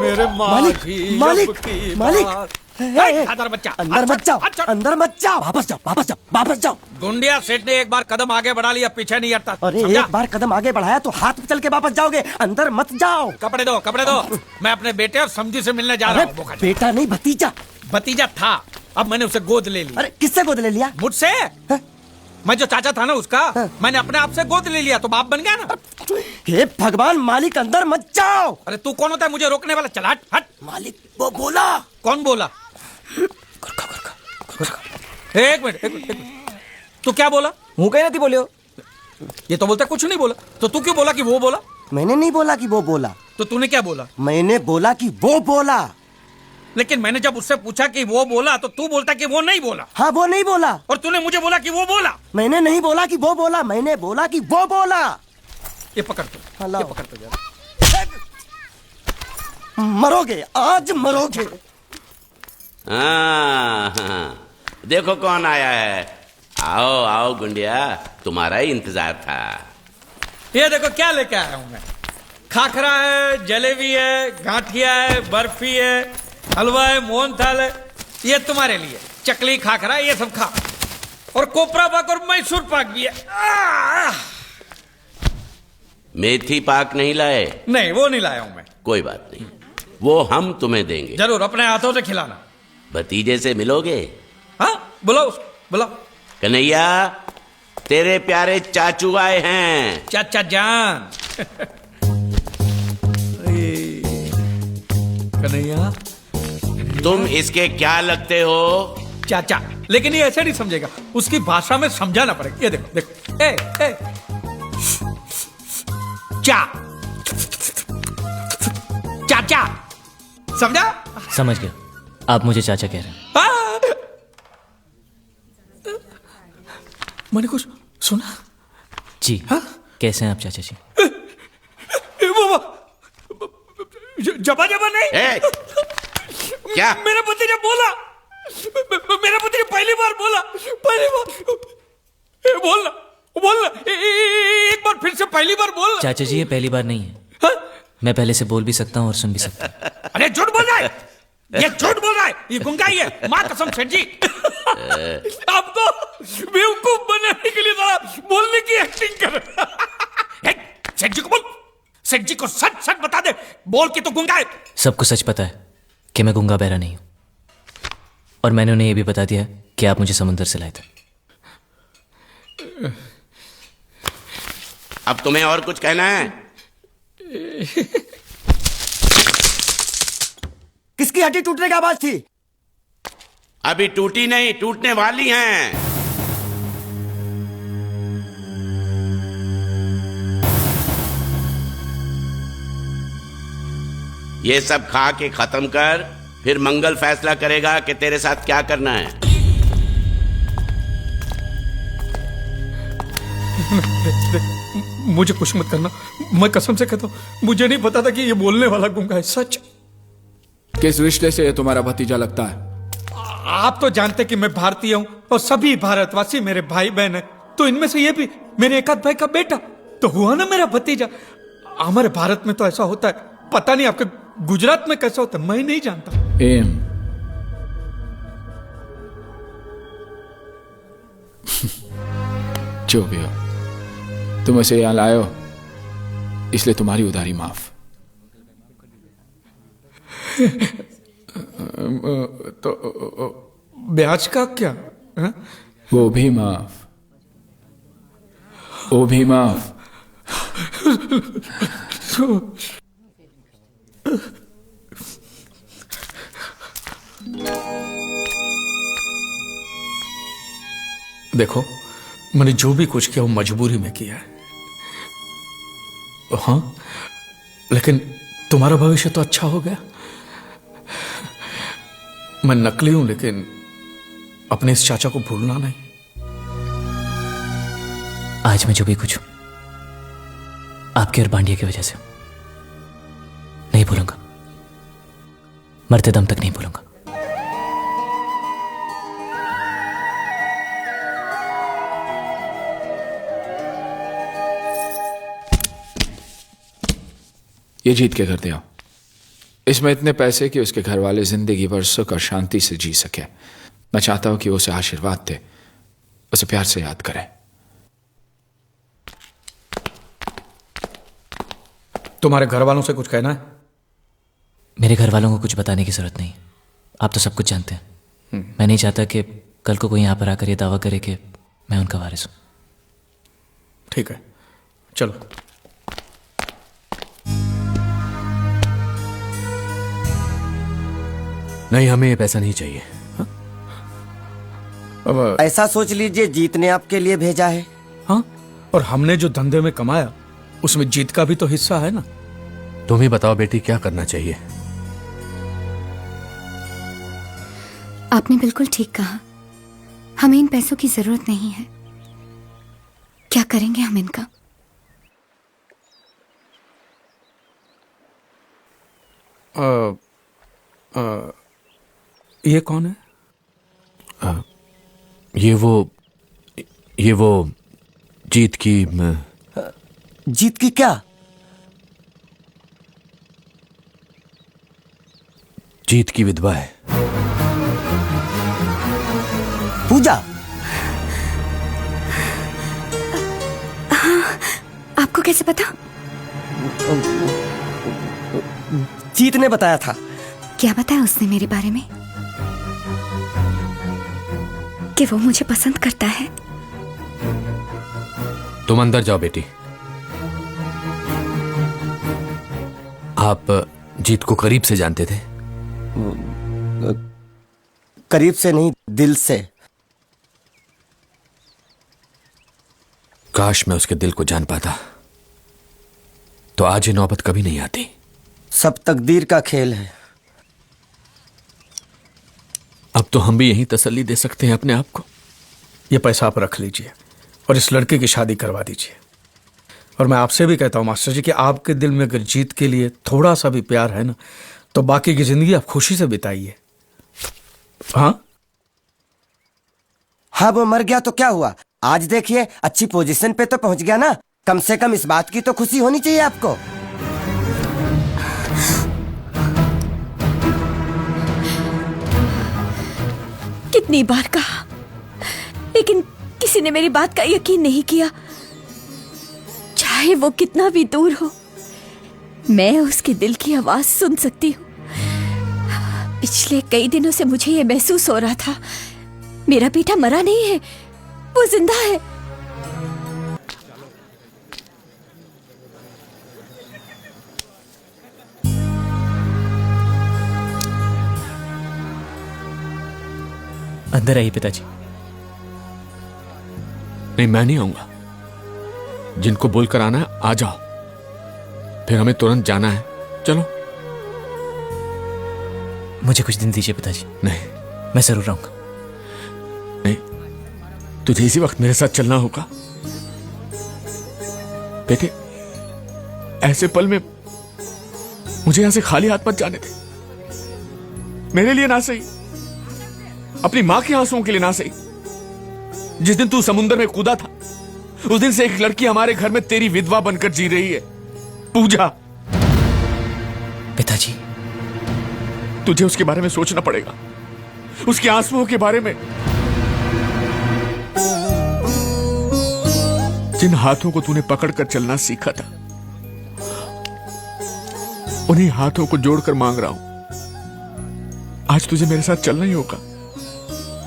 मेरे मालिक मालिक मालिक अंदर बच्चा, अंदर मत जाओ, अंदर मत जाओ, वापस जाओ, वापस जाओ, वापस जाओ। गुंडिया सेठ ने एक बार कदम आगे बढ़ा लिया, पीछे नहीं हटता। अरे एक बार कदम आगे बढ़ाया तो हाथ पे चल के वापस जाओगे, अंदर मत जाओ। कपड़े दो, कपड़े दो। मैं अपने बेटे और समझी से मिलने जा रहा हूँ। बेटा नहीं भतीजा। भतीजा था, अब मैंने उसे गोद ले लिया। अरे किससे गोद ले लिया? मुझसे। मैं जो चाचा था ना उसका, मैंने अपने आप से गोद ले लिया तो बाप बन गया ना। हे भगवान, मालिक अंदर मत जाओ। अरे तू कौन होता है मुझे रोकने वाला? चल हट हट। मालिक वो बोला। कौन बोला? एक मिनट, एक मिनट। तू क्या बोला? मुंह कहीं नहीं बोलियो। ये तो बोलता कुछ नहीं बोला, तो तू क्यों बोला कि वो बोला? मैंने नहीं बोला कि वो बोला। तो तूने क्या बोला? मैंने बोला कि वो बोला। लेकिन मैंने जब उससे पूछा कि वो बोला तो तू बोलता कि वो नहीं बोला। हाँ वो नहीं बोला। और तूने मुझे बोला कि वो बोला। मैंने नहीं बोला कि वो बोला, मैंने बोला कि वो बोला। ये पकड़ तो, ये पकड़ तो जरा। मरोगे, आज मरोगे। हाँ, देखो कौन आया है। आओ आओ गुंडिया, तुम्हारा ही इंतजार था। ये देखो क्या लेके आया हूं मैं। खाखरा है, जलेबी है, गांठिया है, बर्फी है, हलवा है, मोहनथाल है। ये तुम्हारे लिए चकली, खाखरा, ये सब खा। और कोपरा पाक और मैसूर पाक भी है। मेथी पाक नहीं लाए? नहीं, वो नहीं लाया हूं मैं। कोई बात नहीं, वो हम तुम्हें देंगे। जरूर, अपने हाथों से खिलाना। भतीजे से मिलोगे? हाँ, बुलाओ, बुलाओ। कन्हैया, तेरे प्यारे चाचू आए हैं। चाचा जान। कन्हैया, तुम इसके क्या लगते हो? चाचा। लेकिन ये ऐसे नहीं समझेगा, उसकी भाषा में समझाना पड़ेगा। ये देखो देखो, ए ए चा चाचा, समझा? समझ गया, आप मुझे चाचा कह रहे हैं। मैंने कुछ सुना? जी। हाँ? कैसे हैं आप चाचा जी? जबा जबा नहीं। क्या? मेरा भतीजा बोला, मेरा भतीजा पहली बार बोला, पहली बार। बोलना बोलना, एक बार फिर से पहली बार बोलना। चाचा जी, ये पहली बार नहीं है। हाँ? मैं पहले से बोल भी सकता हूँ और सुन भी सकता हूँ। अरे झूठ बोल रहा है, ये झूठ बोल रहा है, ये गुंगा ही है। माँ कसम सेठ जी। आपको बेवकूफ बनाने के लिए जरा बोलने की एक्टिंग कर। सेठ जी को बोल, सेठ जी को सच सच बता दे, बोल के तो गुंगा है। सबको सच पता है कि मैं गुंगा बहरा नहीं हूँ, और मैंने उन्हें यह भी बता दिया कि आप मुझे समुद्र से लाए थे। अब तुम्हें और कुछ कहना है? किसकी हड्डी टूटने की आवाज थी? अभी टूटी नहीं, टूटने वाली हैं। ये सब खा के खत्म कर, फिर मंगल फैसला करेगा कि तेरे साथ क्या करना है। मुझे कुछ मत करना, मैं कसम से कहता हूं, मुझे नहीं पता था कि ये बोलने वाला गुंगा है। सच। किस रिश्ते से ये तुम्हारा भतीजा लगता है? आप तो जानते कि मैं भारतीय हूं और सभी भारतवासी मेरे भाई बहन है, तो इनमें से ये भी मेरे एक आध भाई का बेटा तो हुआ ना मेरा भतीजा। हमारे भारत में तो ऐसा होता है, पता नहीं आपके गुजरात में कैसा होता है, मैं नहीं जानता। एम जो भी हो, तुम इसे यहां लाए हो, इसलिए तुम्हारी उधारी माफ। तो ब्याज का क्या है? वो भी माफ, वो भी माफ। देखो, मैंने जो भी कुछ किया वो मजबूरी में किया है। हाँ, लेकिन तुम्हारा भविष्य तो अच्छा हो गया। मैं नकली हूं, लेकिन अपने इस चाचा को भूलना नहीं। आज मैं जो भी कुछ हूं आपके और बांडिया की वजह से नहीं भूलूंगा, मरते दम तक नहीं भूलूंगा। ये जीत के करते हो। इसमें इतने पैसे कि उसके घर वाले जिंदगी भर सुख और शांति से जी सके। मैं चाहता हूं कि वो उसे आशीर्वाद दे, उसे प्यार से याद करे। तुम्हारे घर वालों से कुछ कहना है? मेरे घर वालों को कुछ बताने की जरूरत नहीं, आप तो सब कुछ जानते हैं। मैं नहीं चाहता कि कल को कोई यहाँ पर आकर ये दावा करे कि मैं उनका वारिस हूं। ठीक है, चलो। नहीं, हमें ये पैसा नहीं चाहिए। अब ऐसा सोच लीजिए जीत ने आपके लिए भेजा है। हाँ, और हमने जो धंधे में कमाया उसमें जीत का भी तो हिस्सा है ना। तुम ही बताओ बेटी, क्या करना चाहिए? आपने बिल्कुल ठीक कहा, हमें इन पैसों की जरूरत नहीं है। क्या करेंगे हम इनका? ये कौन है? ये वो जीत की जीत की क्या? जीत की विधवा है। पूजा? आपको कैसे पता? जीत ने बताया था। क्या बताया उसने मेरे बारे में? कि वो मुझे पसंद करता है। तुम अंदर जाओ बेटी। आप जीत को करीब से जानते थे? करीब से नहीं, दिल से। काश मैं उसके दिल को जान पाता, तो आज ये नौबत कभी नहीं आती। सब तकदीर का खेल है। अब तो हम भी यही तसल्ली दे सकते हैं अपने आप को। ये पैसा आप रख लीजिए और इस लड़के की शादी करवा दीजिए। और मैं आपसे भी कहता हूं मास्टर जी कि आपके दिल में अगर जीत के लिए थोड़ा सा भी प्यार है ना, तो बाकी की जिंदगी आप खुशी से बिताइए। हाँ हाँ, वो मर गया तो क्या हुआ? आज देखिए अच्छी पोजीशन पे तो पहुंच गया ना। कम से कम इस बात की तो खुशी होनी चाहिए आपको। कितनी बार कहा, लेकिन किसी ने मेरी बात का यकीन नहीं किया। चाहे वो कितना भी दूर हो, मैं उसके दिल की आवाज सुन सकती हूँ। पिछले कई दिनों से मुझे ये महसूस हो रहा था, मेरा बेटा मरा नहीं है, वो जिंदा है। अंदर आइए पिताजी। नहीं, मैं नहीं आऊंगा। जिनको बोलकर आना है आ जाओ, फिर हमें तुरंत जाना है। चलो। मुझे कुछ दिन दीजिए पिताजी, नहीं मैं जरूर आऊंगा। नहीं, तुझे इसी वक्त मेरे साथ चलना होगा बेटे। ऐसे पल में मुझे यहां से खाली हाथ मत जाने दे। मेरे लिए ना सही, अपनी मां के आंसुओं के लिए ना सही। जिस दिन तू समुद्र में कूदा था, उस दिन से एक लड़की हमारे घर में तेरी विधवा बनकर जी रही है, पूजा। पिताजी, तुझे उसके बारे में सोचना पड़ेगा, उसके आंसुओं के बारे में। जिन हाथों को तूने पकड़कर चलना सीखा था, उन्हीं हाथों को जोड़कर मांग रहा हूं, आज तुझे मेरे साथ चलना ही होगा।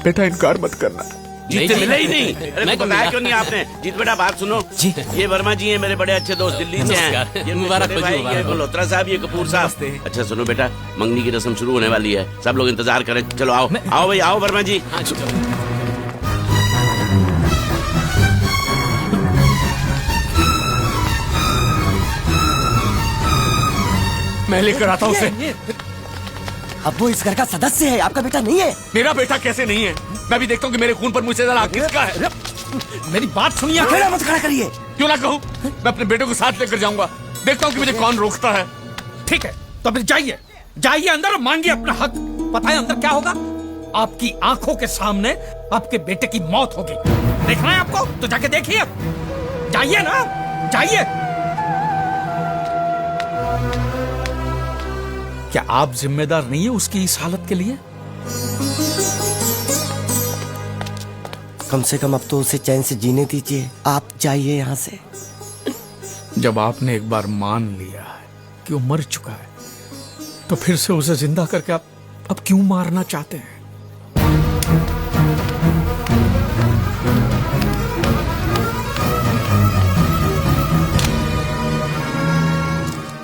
बेटा, इनकार मत करना। जीत से मिला ही नहीं। अरे बताया क्यों नहीं आपने? जीत बेटा बात सुनो जी। ये वर्मा जी हैं, मेरे बड़े अच्छे दोस्त, दिल्ली से हैं। ये मुबारक बड़े हो जी, भाई, मुबारक ये हो। मल्होत्रा साहब, ये कपूर साहब। अच्छा सुनो बेटा, मंगनी की रस्म शुरू होने वाली है, सब लोग इंतजार करें। चलो आओ आओ भाई, आओ वर्मा जी। मैं लेकर आता हूं उसे। अब वो इस घर का सदस्य है, आपका बेटा नहीं है। मेरा बेटा कैसे नहीं है? मैं भी देखता हूं कि मेरे खून पर मुझसे ज्यादा किसका है। मेरी बात सुनिए। खड़ा मत खड़ा करिए। क्यों ना कहूं, मैं अपने बेटे को साथ लेकर जाऊंगा। देखता हूं कि मुझे कौन रोकता है। ठीक है, तो फिर जाइए, जाइए अंदर और मांगिए अपना हक। पता है अंदर क्या होगा? आपकी आंखों के सामने आपके बेटे की मौत होगी। देखना है आपको तो जाके देखिए। जाइए ना, जाइए। क्या आप जिम्मेदार नहीं है उसकी इस हालत के लिए? कम से कम अब तो उसे चैन से जीने दीजिए। आप जाइए यहाँ से। जब आपने एक बार मान लिया है कि वो मर चुका है, तो फिर से उसे जिंदा करके आप अब क्यों मारना चाहते हैं?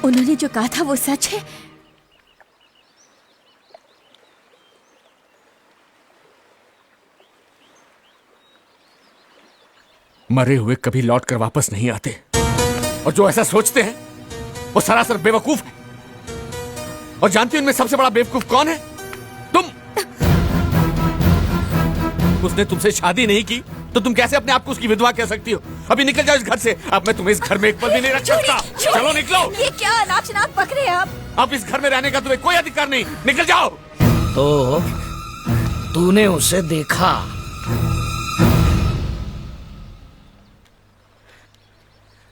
उन्होंने जो कहा था वो सच है। मरे हुए कभी लौट कर वापस नहीं आते, और जो ऐसा सोचते हैं वो सरासर बेवकूफ है। और जानती हो उनमें सबसे बड़ा बेवकूफ कौन है? तुम। उसने तुमसे शादी नहीं की तो तुम कैसे अपने आप को उसकी विधवा कह सकती हो? अभी निकल जाओ इस घर से। अब मैं तुम्हें इस घर में एक पल भी नहीं रख सकता। चलो निकलो। ये क्या अनाप-शनाप बक रहे हैं आप? अब इस घर में रहने का तुम्हें कोई अधिकार नहीं। निकल जाओ। तो तूने उसे देखा?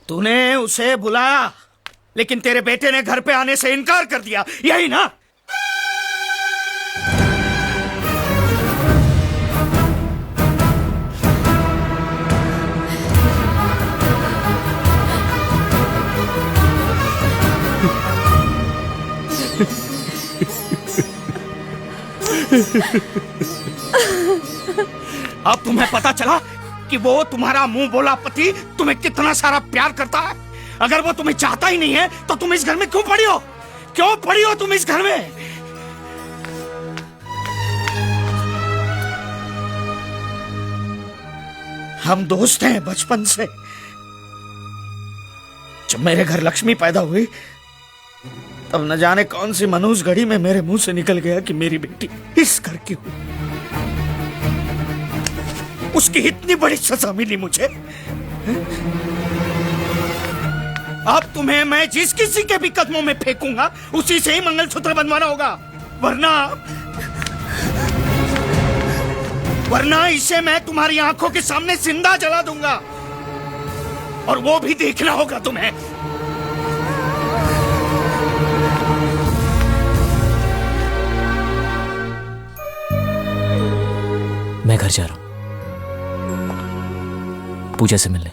तूने उसे बुलाया, लेकिन तेरे बेटे ने घर पे आने से इनकार कर दिया, यही ना? अब तुम्हें पता चला कि वो तुम्हारा मुंह बोला पति तुम्हें कितना सारा प्यार करता है। अगर वो तुम्हें चाहता ही नहीं है तो तुम इस घर में क्यों पड़ी हो? क्यों पड़ी हो तुम इस घर में? हम दोस्त हैं बचपन से। जब मेरे घर लक्ष्मी पैदा हुई तब न जाने कौन सी मनूस घड़ी में मेरे मुंह से निकल गया कि मेरी बेटी इस घर की हुई। उसकी इतनी बड़ी सजा मिली मुझे। अब तुम्हें मैं जिस किसी के भी कदमों में फेंकूंगा उसी से ही मंगलसूत्र बंधवाना होगा, वरना इसे मैं तुम्हारी आंखों के सामने जिंदा जला दूंगा, और वो भी देखना होगा तुम्हें। मैं घर जा रहा हूं पूजा से मिलने।